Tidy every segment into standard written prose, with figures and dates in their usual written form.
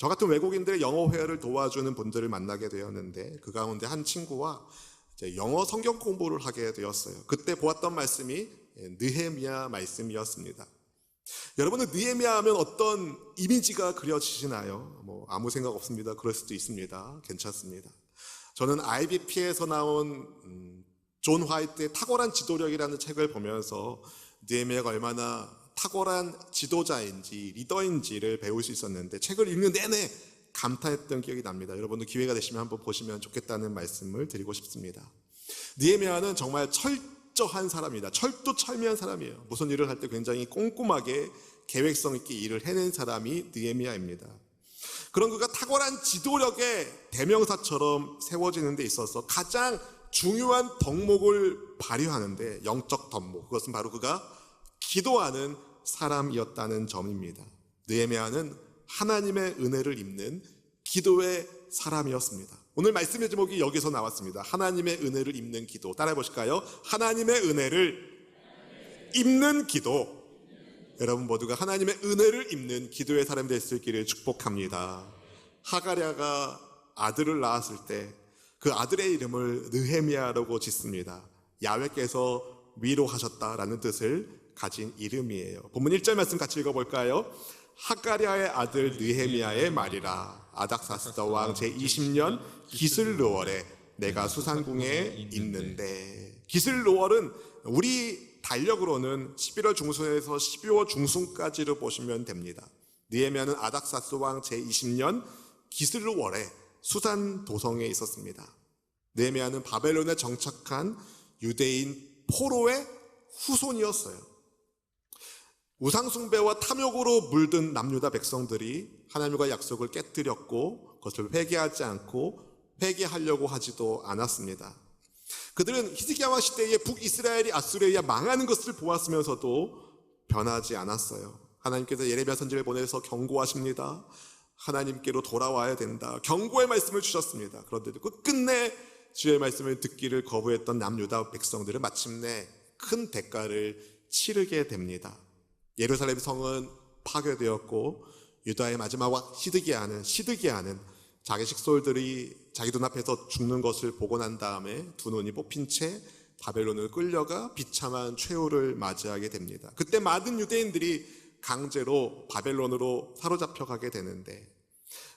저 같은 외국인들의 영어 회화를 도와주는 분들을 만나게 되었는데 그 가운데 한 친구와 이제 영어 성경 공부를 하게 되었어요. 그때 보았던 말씀이 느헤미야 말씀이었습니다. 여러분은 느헤미야 하면 어떤 이미지가 그려지시나요? 아무 생각 없습니다. 그럴 수도 있습니다. 괜찮습니다. 저는 IBP에서 나온 존 화이트의 탁월한 지도력이라는 책을 보면서 느헤미야가 얼마나 탁월한 지도자인지 리더인지를 배울 수 있었는데 책을 읽는 내내 감탄했던 기억이 납니다. 여러분도 기회가 되시면 한번 보시면 좋겠다는 말씀을 드리고 싶습니다. 느헤미야는 정말 철저한 사람이다. 철두철미한 사람이에요. 무슨 일을 할 때 굉장히 꼼꼼하게 계획성 있게 일을 해낸 사람이 느헤미야입니다. 그런 그가 탁월한 지도력의 대명사처럼 세워지는 데 있어서 가장 중요한 덕목을 발휘하는데 영적 덕목, 그것은 바로 그가 기도하는 사람이었다는 점입니다. 느헤미야는 하나님의 은혜를 입는 기도의 사람이었습니다. 오늘 말씀의 제목이 여기서 나왔습니다. 하나님의 은혜를 입는 기도. 따라해 보실까요? 하나님의 은혜를 입는 기도. 여러분 모두가 하나님의 은혜를 입는 기도의 사람이 될 수 있기를 축복합니다. 하가랴가 아들을 낳았을 때 그 아들의 이름을 느헤미야라고 짓습니다. 야훼께서 위로하셨다라는 뜻을 가진 이름이에요. 본문 1절 말씀 같이 읽어볼까요? 하가랴의 아들 느헤미야의 말이라. 아닥사스다 왕 제20년 기슬르월에 내가 수산궁에 있는데. 기슬르월은 우리 달력으로는 11월 중순에서 12월 중순까지를 보시면 됩니다. 느헤미야는 아닥사스 왕 제20년 기슬르월에 수산 도성에 있었습니다. 느헤미야는 바벨론에 정착한 유대인 포로의 후손이었어요. 우상숭배와 탐욕으로 물든 남유다 백성들이 하나님과 약속을 깨뜨렸고 그것을 회개하지 않고 회개하려고 하지도 않았습니다. 그들은 히스기야 왕 시대에 북이스라엘이 아수르에 의해 망하는 것을 보았으면서도 변하지 않았어요. 하나님께서 예레미야 선지를 보내서 경고하십니다. 하나님께로 돌아와야 된다. 경고의 말씀을 주셨습니다. 그런데도 끝끝내 주의 말씀을 듣기를 거부했던 남유다 백성들은 마침내 큰 대가를 치르게 됩니다. 예루살렘 성은 파괴되었고 유다의 마지막 왕 시드기야는 자기 식솔들이 자기 눈앞에서 죽는 것을 보고 난 다음에 두 눈이 뽑힌 채 바벨론을 끌려가 비참한 최후를 맞이하게 됩니다. 그때 많은 유대인들이 강제로 바벨론으로 사로잡혀가게 되는데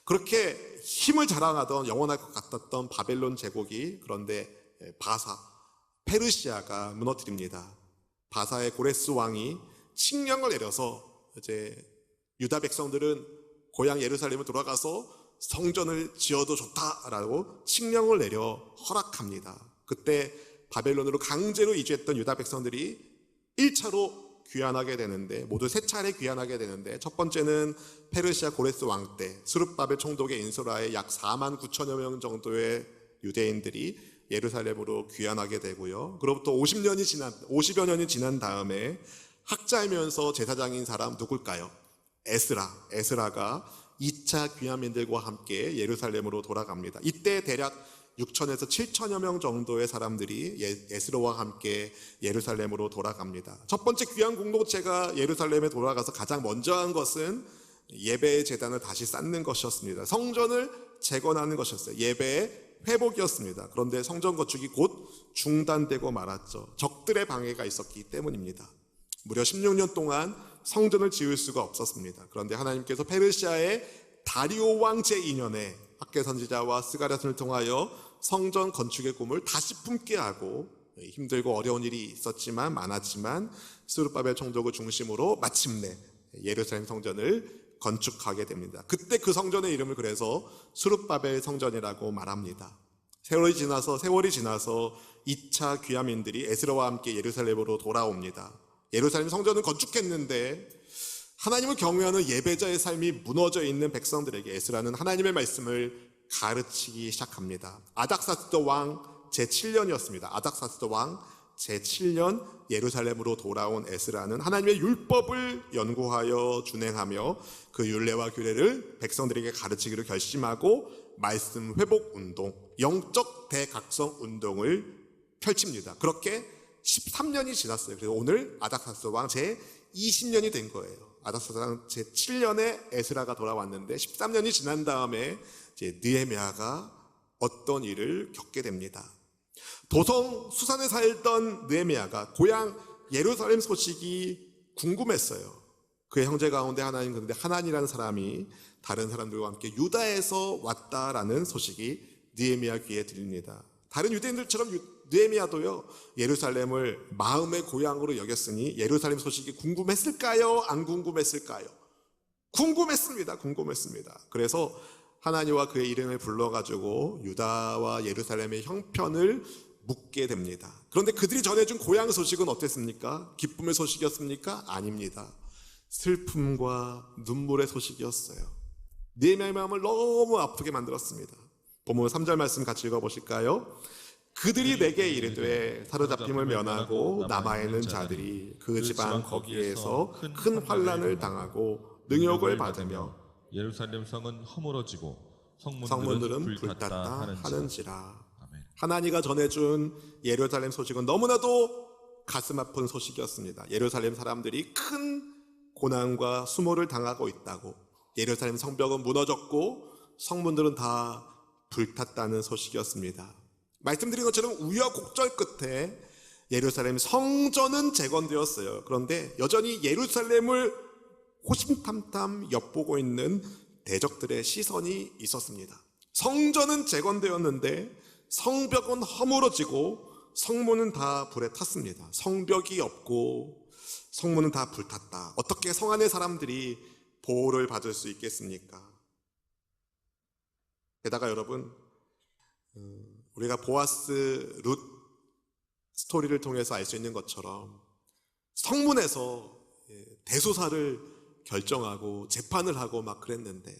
그렇게 힘을 자랑하던 영원할 것 같았던 바벨론 제국이 그런데 페르시아가 무너뜨립니다. 바사의 고레스 왕이 칙령을 내려서 이제 유다 백성들은 고향 예루살렘에 돌아가서 성전을 지어도 좋다라고 칙령을 내려 허락합니다. 그때 바벨론으로 강제로 이주했던 유다 백성들이 1차로 귀환하게 되는데 모두 3차례 귀환하게 되는데 첫 번째는 페르시아 고레스 왕 때 스룹바벨 총독의 인솔하에 약 4만 9천여 명 정도의 유대인들이 예루살렘으로 귀환하게 되고요. 그로부터 50여 년이 지난 다음에 학자이면서 제사장인 사람 누굴까요? 에스라가 2차 귀환민들과 함께 예루살렘으로 돌아갑니다. 이때 대략 6천에서 7천여 명 정도의 사람들이 에스라와 함께 예루살렘으로 돌아갑니다. 첫 번째 귀환 공동체가 예루살렘에 돌아가서 가장 먼저 한 것은 예배의 제단을 다시 쌓는 것이었습니다. 성전을 재건하는 것이었어요. 예배의 회복이었습니다. 그런데 성전 건축이 곧 중단되고 말았죠. 적들의 방해가 있었기 때문입니다. 무려 16년 동안 성전을 지을 수가 없었습니다. 그런데 하나님께서 페르시아의 다리오 왕 제2년에 학개 선지자와 스가랴서를 통하여 성전 건축의 꿈을 다시 품게 하고 힘들고 어려운 일이 많았지만 스룹바벨 총독을 중심으로 마침내 예루살렘 성전을 건축하게 됩니다. 그때 그 성전의 이름을 그래서 스룹바벨 성전이라고 말합니다. 세월이 지나서 2차 귀환민들이 에스라와 함께 예루살렘으로 돌아옵니다. 예루살렘 성전은 건축했는데 하나님을 경외하는 예배자의 삶이 무너져 있는 백성들에게 에스라는 하나님의 말씀을 가르치기 시작합니다. 아닥사스다 왕 제7년이었습니다. 아닥사스다 왕 제7년 예루살렘으로 돌아온 에스라는 하나님의 율법을 연구하여 준행하며 그 율례와 규례를 백성들에게 가르치기를 결심하고 말씀 회복 운동, 영적 대각성 운동을 펼칩니다. 그렇게 13년이 지났어요. 그래서 오늘 아닥사스 왕 제 20년이 된 거예요. 아닥사스 왕 제 7년에 에스라가 돌아왔는데 13년이 지난 다음에 이제 느헤미야가 어떤 일을 겪게 됩니다. 도성 수산에 살던 느헤미야가 고향 예루살렘 소식이 궁금했어요. 그의 형제 가운데 하나인 그런데 하난이라는 사람이 다른 사람들과 함께 유다에서 왔다라는 소식이 느헤미야 귀에 들립니다. 다른 유대인들처럼 느헤미야도요 예루살렘을 마음의 고향으로 여겼으니 예루살렘 소식이 궁금했을까요? 안 궁금했을까요? 궁금했습니다. 그래서 하나니와 그의 일행을 불러가지고 유다와 예루살렘의 형편을 묻게 됩니다. 그런데 그들이 전해준 고향 소식은 어땠습니까? 기쁨의 소식이었습니까? 아닙니다. 슬픔과 눈물의 소식이었어요. 느헤미야의 마음을 너무 아프게 만들었습니다. 본문 3절 말씀 같이 읽어보실까요? 그들이 내게 이르되 사로잡힘을 면하고 남아있는 자들이 그 지방 거기에서 큰 환난을 당하고 능욕을 받으며 예루살렘 성은 허물어지고 성문들은 불탔다 하는지라. 하나니가 전해준 예루살렘 소식은 너무나도 가슴 아픈 소식이었습니다. 예루살렘 사람들이 큰 고난과 수모를 당하고 있다고, 예루살렘 성벽은 무너졌고 성문들은 다 불탔다는 소식이었습니다. 말씀드린 것처럼 우여곡절 끝에 예루살렘 성전은 재건되었어요. 그런데 여전히 예루살렘을 호심탐탐 엿보고 있는 대적들의 시선이 있었습니다. 성전은 재건되었는데 성벽은 허물어지고 성문은 다 불에 탔습니다. 성벽이 없고 성문은 다 불탔다. 어떻게 성 안의 사람들이 보호를 받을 수 있겠습니까? 게다가 여러분, 우리가 보아스 룻 스토리를 통해서 알 수 있는 것처럼 성문에서 대소사를 결정하고 재판을 하고 막 그랬는데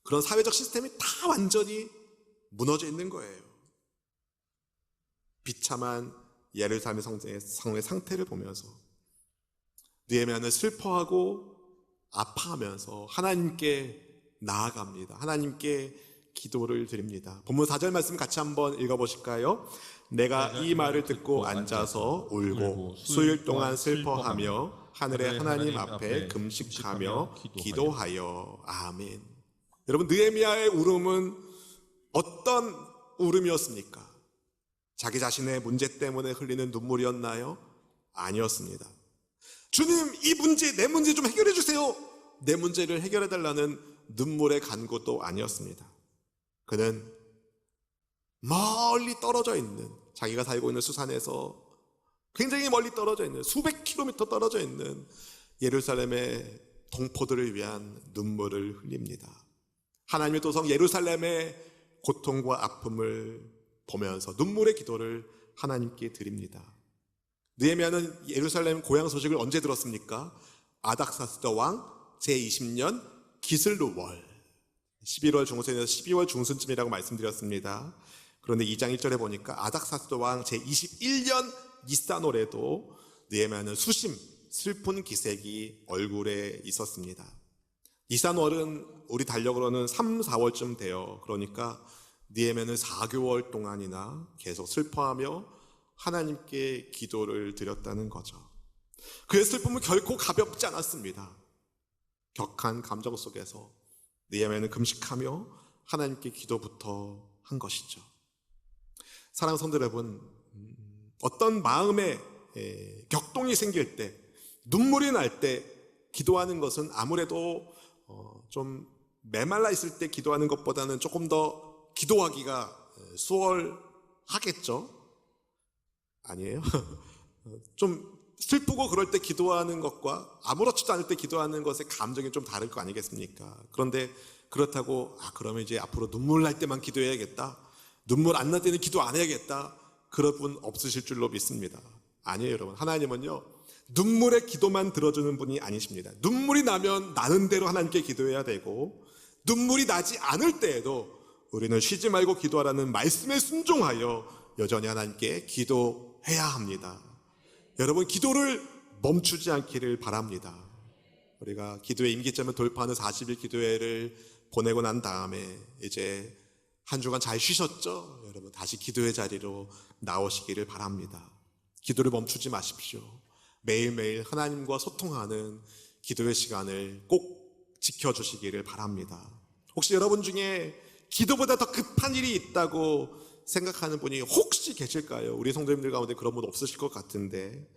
그런 사회적 시스템이 다 완전히 무너져 있는 거예요. 비참한 예루살렘 성의 상태를 보면서 느헤미야는 슬퍼하고 아파하면서 하나님께 나아갑니다. 하나님께 기도를 드립니다. 본문 4절 말씀 같이 한번 읽어보실까요? 내가 이 말을 듣고 앉아서 울고 수일 동안 슬퍼하며 하늘의 하나님 앞에 금식하며 기도하여. 아멘. 여러분, 느헤미야의 울음은 어떤 울음이었습니까? 자기 자신의 문제 때문에 흘리는 눈물이었나요? 아니었습니다. 주님, 이 문제, 내 문제 좀 해결해 주세요. 내 문제를 해결해 달라는 눈물의 간구도 아니었습니다. 그는 멀리 떨어져 있는, 자기가 살고 있는 수산에서 굉장히 멀리 떨어져 있는, 수백 킬로미터 떨어져 있는 예루살렘의 동포들을 위한 눈물을 흘립니다. 하나님의 도성 예루살렘의 고통과 아픔을 보면서 눈물의 기도를 하나님께 드립니다. 느헤미야는 예루살렘 고향 소식을 언제 들었습니까? 아닥사스다 왕 제20년 기슬루 월 11월 중순에서 12월 중순쯤이라고 말씀드렸습니다. 그런데 2장 1절에 보니까 아닥사스다 왕 제21년 니산월에도 느헤미야는 수심 슬픈 기색이 얼굴에 있었습니다. 니산월은 우리 달력으로는 3, 4월쯤 돼요. 그러니까 느헤미야는 4개월 동안이나 계속 슬퍼하며 하나님께 기도를 드렸다는 거죠. 그의 슬픔은 결코 가볍지 않았습니다. 격한 감정 속에서 느헤미야는 금식하며 하나님께 기도부터 한 것이죠. 사랑하는 성도 여러분, 어떤 마음에 격동이 생길 때, 눈물이 날 때 기도하는 것은 아무래도 좀 메말라 있을 때 기도하는 것보다는 조금 더 기도하기가 수월하겠죠? 아니에요? 좀 슬프고 그럴 때 기도하는 것과 아무렇지도 않을 때 기도하는 것의 감정이 좀 다를 거 아니겠습니까? 그런데 그렇다고 그러면 이제 앞으로 눈물 날 때만 기도해야겠다, 눈물 안 날 때는 기도 안 해야겠다, 그럴 분 없으실 줄로 믿습니다. 아니에요, 여러분. 하나님은요, 눈물의 기도만 들어주는 분이 아니십니다. 눈물이 나면 나는 대로 하나님께 기도해야 되고, 눈물이 나지 않을 때에도 우리는 쉬지 말고 기도하라는 말씀에 순종하여 여전히 하나님께 기도해야 합니다. 여러분, 기도를 멈추지 않기를 바랍니다. 우리가 기도의 임기점을 돌파하는 40일 기도회를 보내고 난 다음에 이제 한 주간 잘 쉬셨죠? 여러분, 다시 기도의 자리로 나오시기를 바랍니다. 기도를 멈추지 마십시오. 매일매일 하나님과 소통하는 기도의 시간을 꼭 지켜주시기를 바랍니다. 혹시 여러분 중에 기도보다 더 급한 일이 있다고 생각하는 분이 혹시 계실까요? 우리 성도님들 가운데 그런 분 없으실 것 같은데,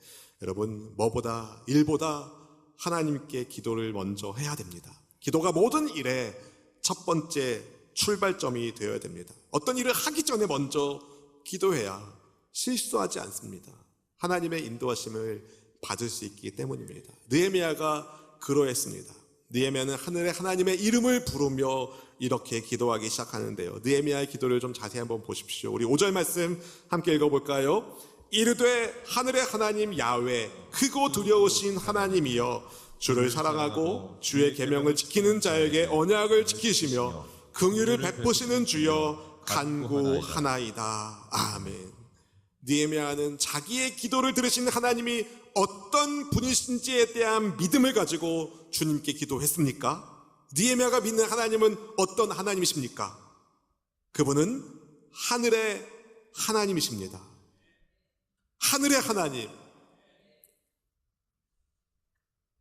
여러분, 뭐보다 일보다 하나님께 기도를 먼저 해야 됩니다. 기도가 모든 일의 첫 번째 출발점이 되어야 됩니다. 어떤 일을 하기 전에 먼저 기도해야 실수하지 않습니다. 하나님의 인도하심을 받을 수 있기 때문입니다. 느헤미야가 그러했습니다. 느헤미야는 하늘에 하나님의 이름을 부르며 이렇게 기도하기 시작하는데요. 느헤미야의 기도를 좀 자세히 한번 보십시오. 우리 5절 말씀 함께 읽어볼까요? 이르되 하늘의 하나님 야훼 크고 두려우신 하나님이여 주를 사랑하고 주의 계명을 지키는 자에게 언약을 지키시며 긍휼을 베푸시는 주여 간구하나이다. 아멘. 느헤미야는 자기의 기도를 들으신 하나님이 어떤 분이신지에 대한 믿음을 가지고 주님께 기도했습니까? 느헤미야가 믿는 하나님은 어떤 하나님이십니까? 그분은 하늘의 하나님이십니다. 하늘의 하나님,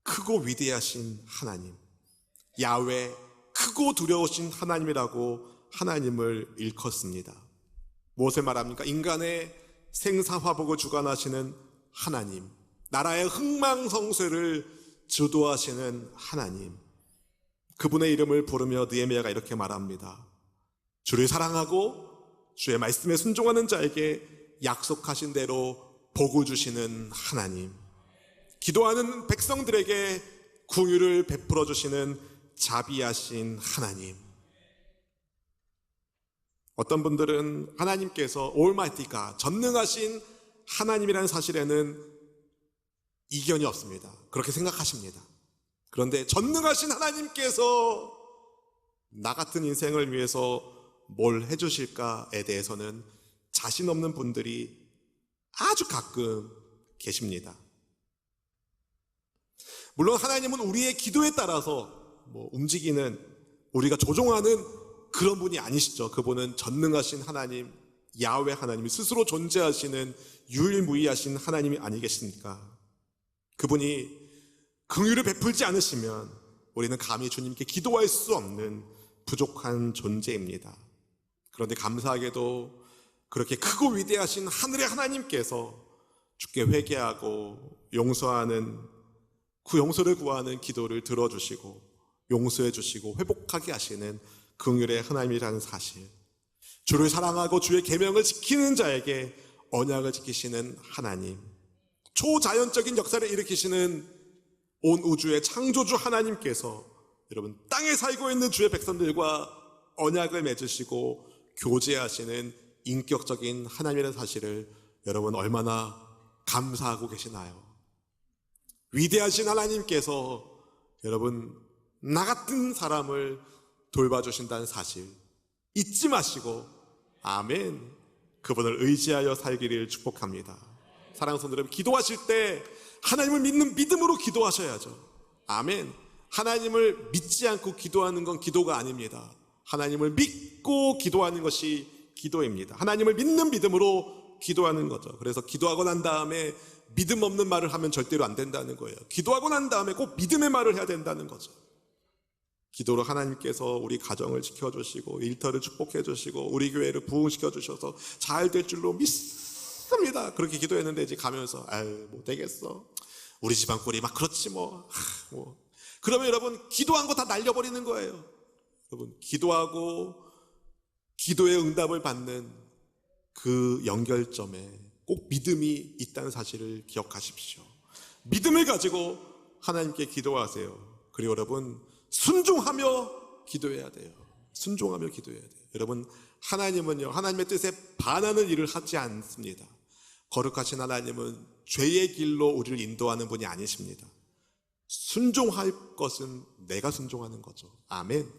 크고 위대하신 하나님, 야훼 크고 두려우신 하나님이라고 하나님을 일컫습니다. 무엇을 말합니까? 인간의 생사화복을 주관하시는 하나님, 나라의 흥망성쇠를 주도하시는 하나님, 그분의 이름을 부르며 느헤미야가 이렇게 말합니다. 주를 사랑하고 주의 말씀에 순종하는 자에게 약속하신 대로 복을 주시는 하나님, 기도하는 백성들에게 긍휼을 베풀어 주시는 자비하신 하나님. 어떤 분들은 하나님께서 올마이티가 전능하신 하나님이라는 사실에는 이견이 없습니다. 그렇게 생각하십니다. 그런데 전능하신 하나님께서 나 같은 인생을 위해서 뭘 해주실까에 대해서는 자신 없는 분들이 아주 가끔 계십니다. 물론 하나님은 우리의 기도에 따라서 움직이는, 우리가 조종하는 그런 분이 아니시죠. 그분은 전능하신 하나님, 야훼 하나님이 스스로 존재하시는 유일무이하신 하나님이 아니겠습니까? 그분이 긍휼을 베풀지 않으시면 우리는 감히 주님께 기도할 수 없는 부족한 존재입니다. 그런데 감사하게도 그렇게 크고 위대하신 하늘의 하나님께서 주께 회개하고 용서하는, 그 용서를 구하는 기도를 들어주시고 용서해 주시고 회복하게 하시는 긍휼의 하나님이라는 사실, 주를 사랑하고 주의 계명을 지키는 자에게 언약을 지키시는 하나님, 초자연적인 역사를 일으키시는 온 우주의 창조주 하나님께서 여러분 땅에 살고 있는 주의 백성들과 언약을 맺으시고 교제하시는 인격적인 하나님이라는 사실을 여러분 얼마나 감사하고 계시나요? 위대하신 하나님께서 여러분 나 같은 사람을 돌봐주신다는 사실 잊지 마시고, 아멘, 그분을 의지하여 살기를 축복합니다. 사랑하는 성도 여러분, 기도하실 때 하나님을 믿는 믿음으로 기도하셔야죠. 아멘. 하나님을 믿지 않고 기도하는 건 기도가 아닙니다. 하나님을 믿고 기도하는 것이 기도입니다. 하나님을 믿는 믿음으로 기도하는 거죠. 그래서 기도하고 난 다음에 믿음 없는 말을 하면 절대로 안 된다는 거예요. 기도하고 난 다음에 꼭 믿음의 말을 해야 된다는 거죠. 기도로 하나님께서 우리 가정을 지켜주시고 일터를 축복해 주시고 우리 교회를 부흥시켜 주셔서 잘 될 줄로 믿습니다. 그렇게 기도했는데 이제 가면서 아유 못 되겠어, 우리 집안 꼴이 막 그렇지 뭐. 그러면 여러분 기도한 거 다 날려버리는 거예요. 여러분 기도하고 기도의 응답을 받는 그 연결점에 꼭 믿음이 있다는 사실을 기억하십시오. 믿음을 가지고 하나님께 기도하세요. 그리고 여러분 순종하며 기도해야 돼요. 순종하며 기도해야 돼요. 여러분 하나님은요, 하나님의 뜻에 반하는 일을 하지 않습니다. 거룩하신 하나님은 죄의 길로 우리를 인도하는 분이 아니십니다. 순종할 것은 내가 순종하는 거죠. 아멘.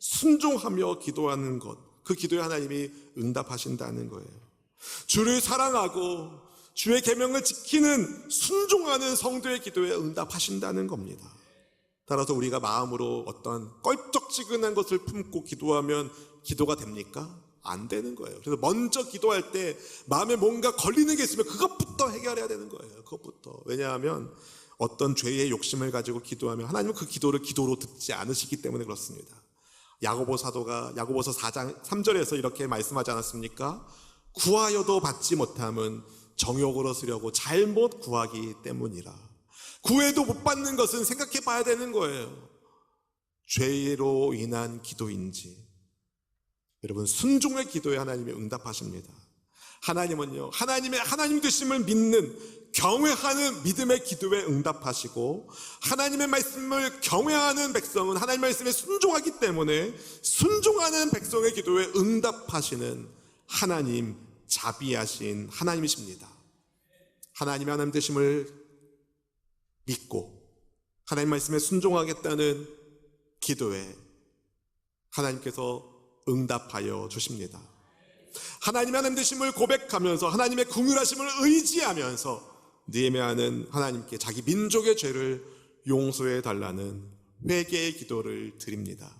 순종하며 기도하는 것, 그 기도에 하나님이 응답하신다는 거예요. 주를 사랑하고 주의 계명을 지키는 순종하는 성도의 기도에 응답하신다는 겁니다. 따라서 우리가 마음으로 어떤 껄쩍지근한 것을 품고 기도하면 기도가 됩니까? 안 되는 거예요. 그래서 먼저 기도할 때 마음에 뭔가 걸리는 게 있으면 그것부터 해결해야 되는 거예요. 그것부터. 왜냐하면 어떤 죄의 욕심을 가지고 기도하면 하나님은 그 기도를 기도로 듣지 않으시기 때문에 그렇습니다. 야고보 사도가 야고보서 4장 3절에서 이렇게 말씀하지 않았습니까? 구하여도 받지 못함은 정욕으로 쓰려고 잘못 구하기 때문이라. 구해도 못 받는 것은 생각해 봐야 되는 거예요. 죄로 인한 기도인지. 여러분, 순종의 기도에 하나님이 응답하십니다. 하나님은요, 하나님 되심을 믿는 경외하는 믿음의 기도에 응답하시고, 하나님의 말씀을 경외하는 백성은 하나님의 말씀에 순종하기 때문에 순종하는 백성의 기도에 응답하시는 하나님, 자비하신 하나님이십니다. 하나님의 하나님 되심을 믿고 하나님 말씀에 순종하겠다는 기도에 하나님께서 응답하여 주십니다. 하나님의 하나님 되심을 고백하면서 하나님의 긍휼하심을 의지하면서 느헤미야는 하나님께 자기 민족의 죄를 용서해 달라는 회개의 기도를 드립니다.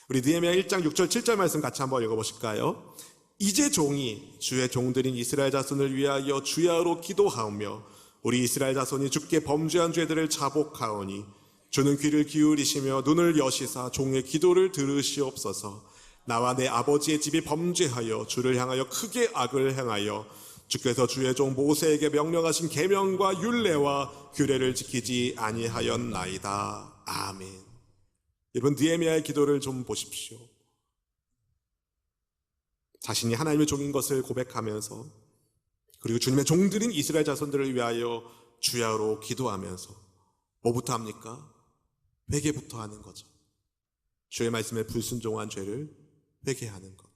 우리 느헤미야 1장 6절 7절 말씀 같이 한번 읽어보실까요? 이제 종이 주의 종들인 이스라엘 자손을 위하여 주야로 기도하오며 우리 이스라엘 자손이 주께 범죄한 죄들을 자복하오니 주는 귀를 기울이시며 눈을 여시사 종의 기도를 들으시옵소서. 나와 내 아버지의 집이 범죄하여 주를 향하여 크게 악을 행하여 주께서 주의 종 모세에게 명령하신 계명과 율례와 규례를 지키지 아니하였나이다. 아멘. 여러분, 느헤미야의 기도를 좀 보십시오. 자신이 하나님의 종인 것을 고백하면서, 그리고 주님의 종들인 이스라엘 자손들을 위하여 주야로 기도하면서 뭐부터 합니까? 회개부터 하는 거죠. 주의 말씀에 불순종한 죄를 회개하는 것.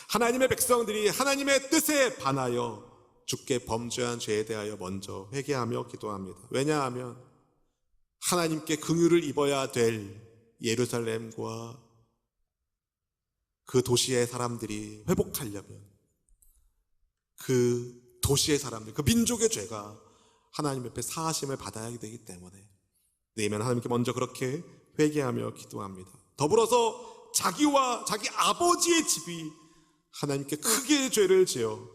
하나님의 백성들이 하나님의 뜻에 반하여 주께 범죄한 죄에 대하여 먼저 회개하며 기도합니다. 왜냐하면 하나님께 긍휼을 입어야 될 예루살렘과 그 도시의 사람들이 회복하려면 그 도시의 사람들, 그 민족의 죄가 하나님 옆에 사하심을 받아야 되기 때문에 느헤미야는 하나님께 먼저 그렇게 회개하며 기도합니다. 더불어서 자기와 자기 아버지의 집이 하나님께 크게 죄를 지어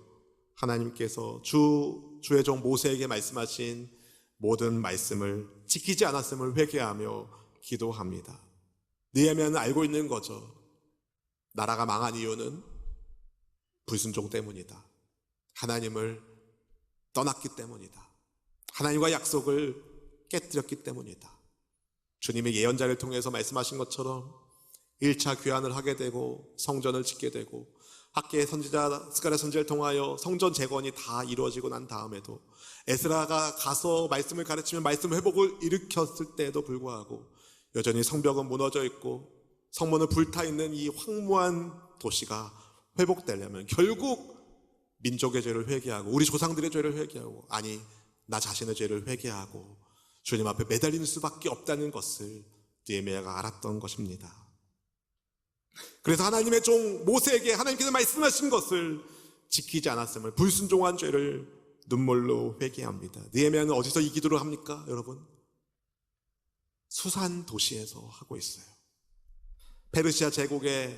하나님께서 주의 종 모세에게 말씀하신 모든 말씀을 지키지 않았음을 회개하며 기도합니다. 느헤미야는 알고 있는 거죠. 나라가 망한 이유는 불순종 때문이다. 하나님을 떠났기 때문이다. 하나님과 약속을 깨뜨렸기 때문이다. 주님의 예언자를 통해서 말씀하신 것처럼 1차 귀환을 하게 되고 성전을 짓게 되고 학계의 선지자 스가랴 선지자를 통하여 성전 재건이 다 이루어지고 난 다음에도 에스라가 가서 말씀을 가르치면 말씀 회복을 일으켰을 때에도 불구하고 여전히 성벽은 무너져 있고 성문은 불타 있는 이 황무한 도시가 회복되려면 결국 민족의 죄를 회개하고 우리 조상들의 죄를 회개하고, 아니 나 자신의 죄를 회개하고 주님 앞에 매달리는 수밖에 없다는 것을 느헤미야가 알았던 것입니다. 그래서 하나님의 종 모세에게 하나님께서 말씀하신 것을 지키지 않았음을, 불순종한 죄를 눈물로 회개합니다. 느헤미야는 어디서 이 기도를 합니까, 여러분? 수산 도시에서 하고 있어요. 페르시아 제국의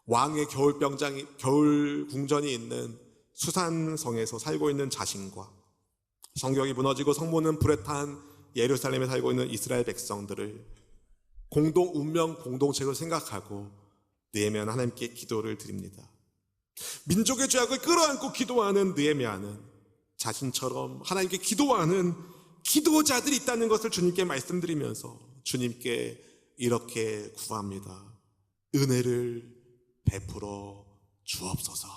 왕의 겨울 궁전이 있는 수산성에서 살고 있는 자신과 성경이 무너지고 성문은 불에 탄 예루살렘에 살고 있는 이스라엘 백성들을 공동 운명 공동체로 생각하고 느헤미야는 하나님께 기도를 드립니다. 민족의 죄악을 끌어안고 기도하는 느헤미야는 자신처럼 하나님께 기도하는 기도자들이 있다는 것을 주님께 말씀드리면서 주님께 이렇게 구합니다. 은혜를 베풀어 주옵소서.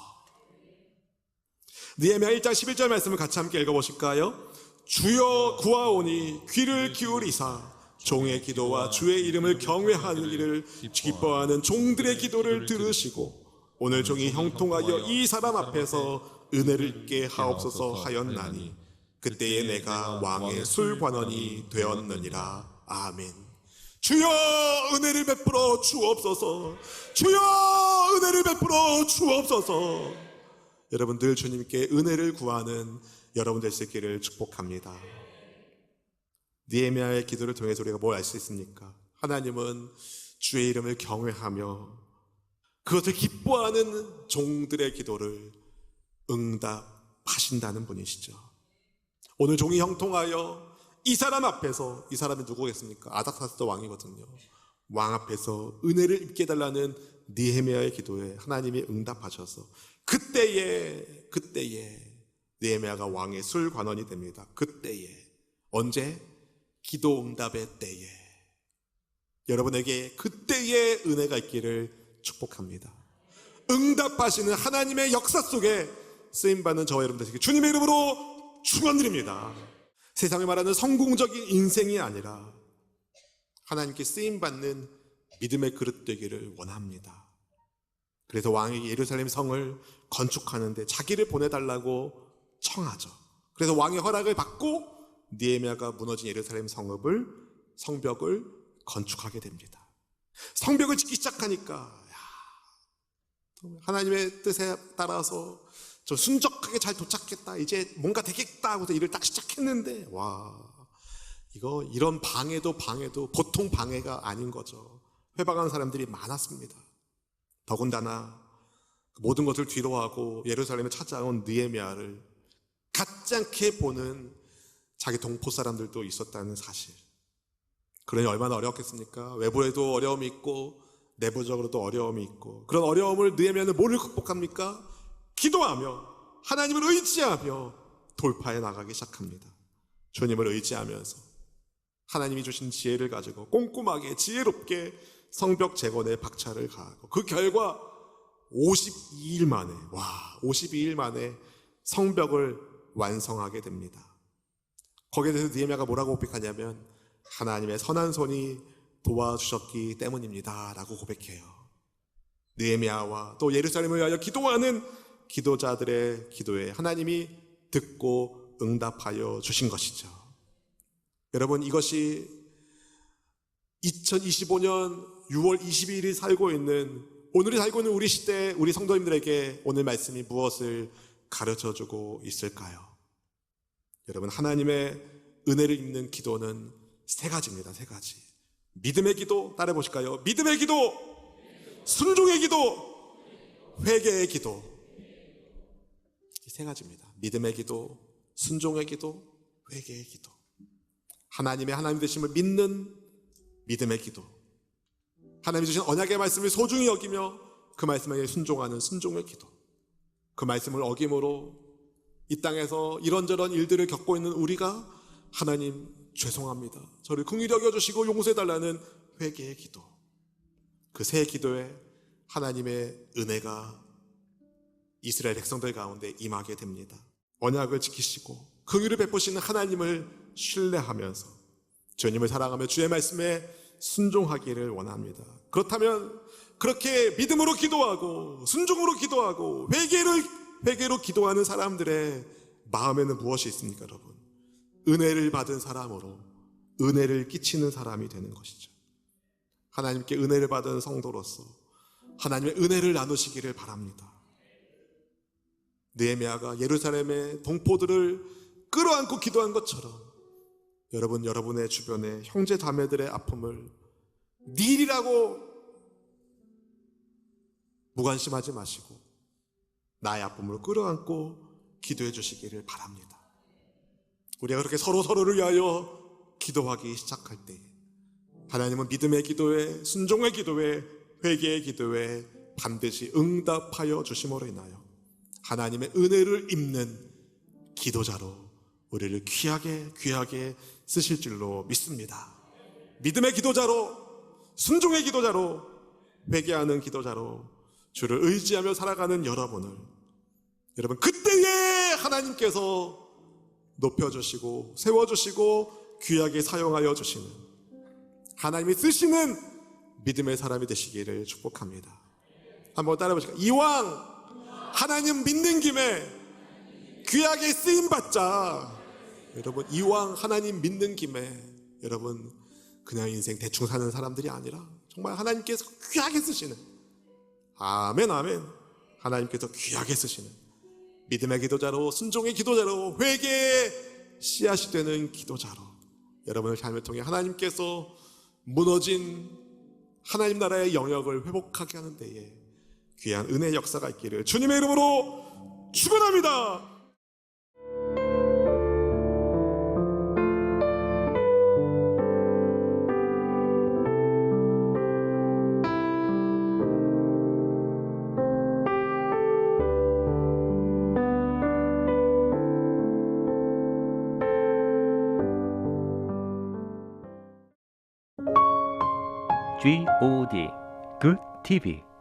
느헤미야 1장 11절 말씀을 같이 함께 읽어보실까요? 주여 구하오니 귀를 기울이사 종의 기도와 주의 이름을 경외하는 일을 기뻐하는 종들의 기도를 들으시고 오늘 종이 형통하여 이 사람 앞에서 은혜를 입게 하옵소서 하였나니 그때에 내가 왕의 술관원이 되었느니라. 아멘. 주여 은혜를 베풀어 주옵소서. 주여 은혜를 베풀어 주옵소서. 여러분 늘 주님께 은혜를 구하는 여러분 될 수 있기를 축복합니다. 느헤미야의 기도를 통해서 우리가 뭘 알 수 있습니까? 하나님은 주의 이름을 경외하며 그것을 기뻐하는 종들의 기도를 응답하신다는 분이시죠. 오늘 종이 형통하여 이 사람 앞에서, 이 사람이 누구겠습니까? 아닥사스다 왕이거든요. 왕 앞에서 은혜를 입게 해달라는 느헤미야의 기도에 하나님이 응답하셔서 그때에 느헤미야가 왕의 술관원이 됩니다. 그때에, 언제? 기도 응답의 때에. 여러분에게 그때의 은혜가 있기를 축복합니다. 응답하시는 하나님의 역사 속에 쓰임받는 저와 여러분들에게 주님의 이름으로 축원드립니다. 세상에 말하는 성공적인 인생이 아니라 하나님께 쓰임받는 믿음의 그릇 되기를 원합니다. 그래서 왕이 예루살렘 성을 건축하는데 자기를 보내달라고 청하죠. 그래서 왕의 허락을 받고 느헤미야가 무너진 예루살렘 성벽을 건축하게 됩니다. 성벽을 짓기 시작하니까 하나님의 뜻에 따라서 좀 순적하게 잘 도착했다, 이제 뭔가 되겠다 하고서 일을 딱 시작했는데 이런 방해도 보통 방해가 아닌 거죠. 회방하는 사람들이 많았습니다. 더군다나 모든 것을 뒤로하고 예루살렘에 찾아온 느헤미야를 같지 않게 보는 자기 동포 사람들도 있었다는 사실. 그러니 얼마나 어려웠겠습니까? 외부에도 어려움이 있고 내부적으로도 어려움이 있고, 그런 어려움을 느헤미야는 뭐를 극복합니까? 기도하며 하나님을 의지하며 돌파해 나가기 시작합니다. 주님을 의지하면서 하나님이 주신 지혜를 가지고 꼼꼼하게 지혜롭게 성벽 재건에 박차를 가하고, 그 결과 52일 만에 성벽을 완성하게 됩니다. 거기에 대해서 느헤미야가 뭐라고 고백하냐면 하나님의 선한 손이 도와주셨기 때문입니다 라고 고백해요. 느헤미야와 또 예루살렘을 위하여 기도하는 기도자들의 기도에 하나님이 듣고 응답하여 주신 것이죠. 여러분, 이것이 2025년 6월 22일이 오늘이 살고 있는 우리 시대, 우리 성도님들에게 오늘 말씀이 무엇을 가르쳐주고 있을까요? 여러분, 하나님의 은혜를 입는 기도는 세 가지입니다. 세 가지. 믿음의 기도, 따라해 보실까요? 믿음의 기도, 순종의 기도, 회개의 기도. 이 세 가지입니다. 믿음의 기도, 순종의 기도, 회개의 기도. 하나님 되심을 믿는 믿음의 기도, 하나님이 주신 언약의 말씀을 소중히 여기며 그 말씀에 순종하는 순종의 기도. 그 말씀을 어김으로 이 땅에서 이런저런 일들을 겪고 있는 우리가 하나님 죄송합니다, 저를 긍휼히 여겨주시고 용서해달라는 회개의 기도. 그 세 기도에 하나님의 은혜가 이스라엘 백성들 가운데 임하게 됩니다. 언약을 지키시고 긍휼을 베푸시는 하나님을 신뢰하면서 주님을 사랑하며 주의 말씀에 순종하기를 원합니다. 그렇다면 그렇게 믿음으로 기도하고 순종으로 기도하고 회개로 기도하는 사람들의 마음에는 무엇이 있습니까, 여러분? 은혜를 받은 사람으로 은혜를 끼치는 사람이 되는 것이죠. 하나님께 은혜를 받은 성도로서 하나님의 은혜를 나누시기를 바랍니다. 느헤미야가 예루살렘의 동포들을 끌어안고 기도한 것처럼 여러분의 주변에 형제 자매들의 아픔을 네 일이라고 무관심하지 마시고 나의 아픔을 끌어안고 기도해 주시기를 바랍니다. 우리가 그렇게 서로를 위하여 기도하기 시작할 때 하나님은 믿음의 기도에, 순종의 기도에, 회개의 기도에 반드시 응답하여 주심으로 인하여 하나님의 은혜를 입는 기도자로 우리를 귀하게 쓰실 줄로 믿습니다. 믿음의 기도자로, 순종의 기도자로, 회개하는 기도자로 주를 의지하며 살아가는 여러분 그때에 하나님께서 높여주시고 세워주시고 귀하게 사용하여 주시는, 하나님이 쓰시는 믿음의 사람이 되시기를 축복합니다. 한번 따라해 보실까요? 이왕 하나님 믿는 김에 귀하게 쓰임받자. 여러분, 이왕 하나님 믿는 김에 여러분 그냥 인생 대충 사는 사람들이 아니라 정말 하나님께서 귀하게 쓰시는, 아멘, 하나님께서 귀하게 쓰시는 믿음의 기도자로, 순종의 기도자로, 회개의 씨앗이 되는 기도자로 여러분의 삶을 통해 하나님께서 무너진 하나님 나라의 영역을 회복하게 하는 데에 귀한 은혜의 역사가 있기를 주님의 이름으로 축원합니다. GOD Good TV